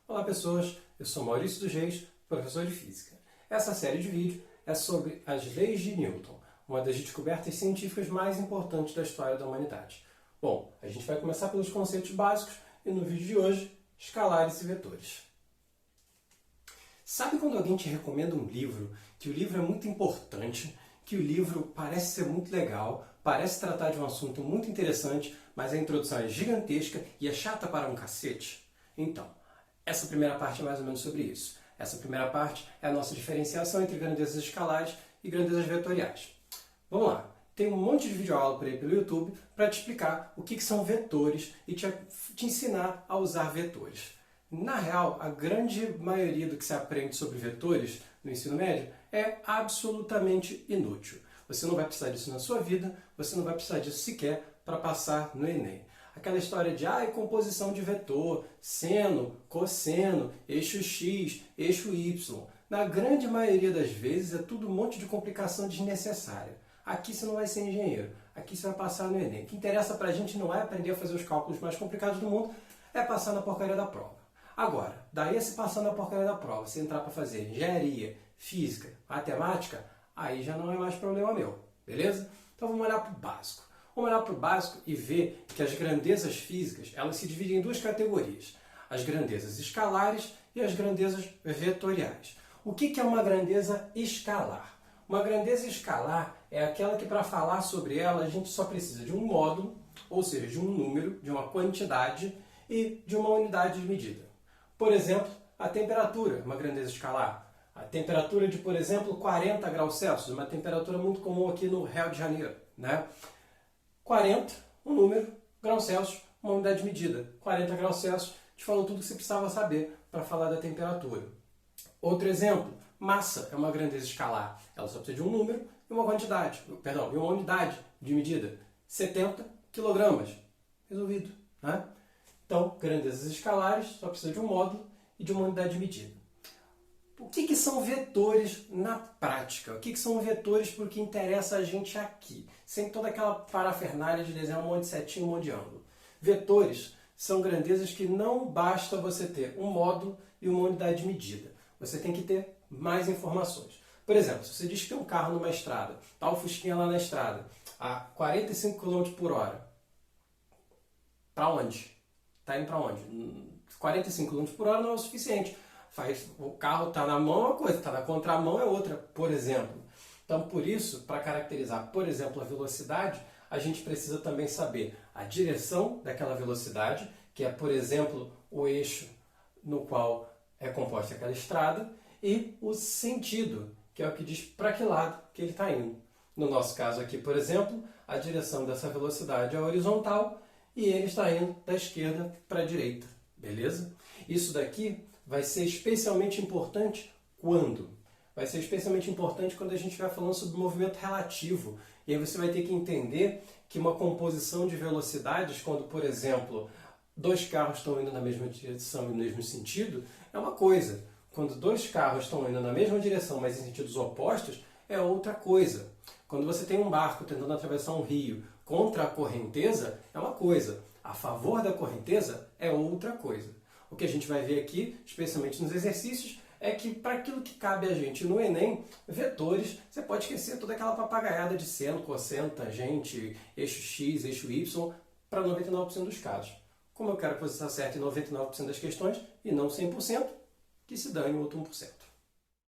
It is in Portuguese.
Olá pessoas, eu sou Maurício dos Reis, professor de Física. Essa série de vídeos é sobre as leis de Newton, uma das descobertas científicas mais importantes da história da humanidade. Bom, a gente vai começar pelos conceitos básicos e no vídeo de hoje, escalares e vetores. Sabe quando alguém te recomenda um livro, que o livro é muito importante, que o livro parece ser muito legal, parece tratar de um assunto muito interessante, mas a introdução é gigantesca e é chata para um cacete? Então, essa primeira parte é mais ou menos sobre isso. Essa primeira parte é a nossa diferenciação entre grandezas escalares e grandezas vetoriais. Vamos lá. Tem um monte de videoaula por aí pelo YouTube para te explicar o que são vetores e te ensinar a usar vetores. Na real, a grande maioria do que se aprende sobre vetores no ensino médio é absolutamente inútil. Você não vai precisar disso na sua vida, você não vai precisar disso sequer para passar no Enem. Aquela história de composição de vetor, seno, cosseno, eixo x, eixo y. Na grande maioria das vezes é tudo um monte de complicação desnecessária. Aqui você não vai ser engenheiro, aqui você vai passar no Enem. O que interessa pra gente não é aprender a fazer os cálculos mais complicados do mundo, é passar na porcaria da prova. Agora, daí se passar na porcaria da prova, se entrar para fazer engenharia, física, matemática, aí já não é mais problema meu, beleza? Então vamos olhar para o básico. Vamos olhar para o básico e ver que as grandezas físicas elas se dividem em duas categorias. As grandezas escalares e as grandezas vetoriais. O que é uma grandeza escalar? Uma grandeza escalar é aquela que para falar sobre ela a gente só precisa de um módulo, ou seja, de um número, de uma quantidade e de uma unidade de medida. Por exemplo, a temperatura, uma grandeza escalar. A temperatura de, por exemplo, 40 graus Celsius, uma temperatura muito comum aqui no Rio de Janeiro, né? 40, um número, graus Celsius, uma unidade de medida. 40 graus Celsius, te falou tudo que você precisava saber para falar da temperatura. Outro exemplo, massa é uma grandeza escalar. Ela só precisa de um número e uma quantidade, perdão, e uma unidade de medida. 70 quilogramas. Resolvido, né? Então, grandezas escalares só precisa de um módulo e de uma unidade de medida. O que são vetores na prática? O que são vetores para o que interessa a gente aqui? Sem toda aquela parafernália de desenhar um monte de setinha, um monte de ângulo. Vetores são grandezas que não basta você ter um módulo e uma unidade de medida. Você tem que ter mais informações. Por exemplo, se você diz que tem um carro numa estrada, está o Fusquinha lá na estrada, a 45 km por hora. Para onde? Está indo para onde? 45 km por hora não é o suficiente. O carro está na mão é uma coisa, está na contramão é outra, por exemplo. Então, por isso, para caracterizar, por exemplo, a velocidade, a gente precisa também saber a direção daquela velocidade, que é, por exemplo, o eixo no qual é composta aquela estrada, e o sentido, que é o que diz para que lado que ele está indo. No nosso caso aqui, por exemplo, a direção dessa velocidade é horizontal e ele está indo da esquerda para a direita, beleza? Isso daqui vai ser especialmente importante quando? Vai ser especialmente importante quando a gente estiver falando sobre movimento relativo. E aí você vai ter que entender que uma composição de velocidades, quando, por exemplo, dois carros estão indo na mesma direção e no mesmo sentido, é uma coisa. Quando dois carros estão indo na mesma direção, mas em sentidos opostos, é outra coisa. Quando você tem um barco tentando atravessar um rio contra a correnteza, é uma coisa. A favor da correnteza é outra coisa. O que a gente vai ver aqui, especialmente nos exercícios, é que para aquilo que cabe a gente no Enem, vetores, você pode esquecer toda aquela papagaiada de seno, cosseno, tangente, eixo x, eixo y, para 99% dos casos. Como eu quero que você acerte em 99% das questões e não 100%, que se dane o outro 1%.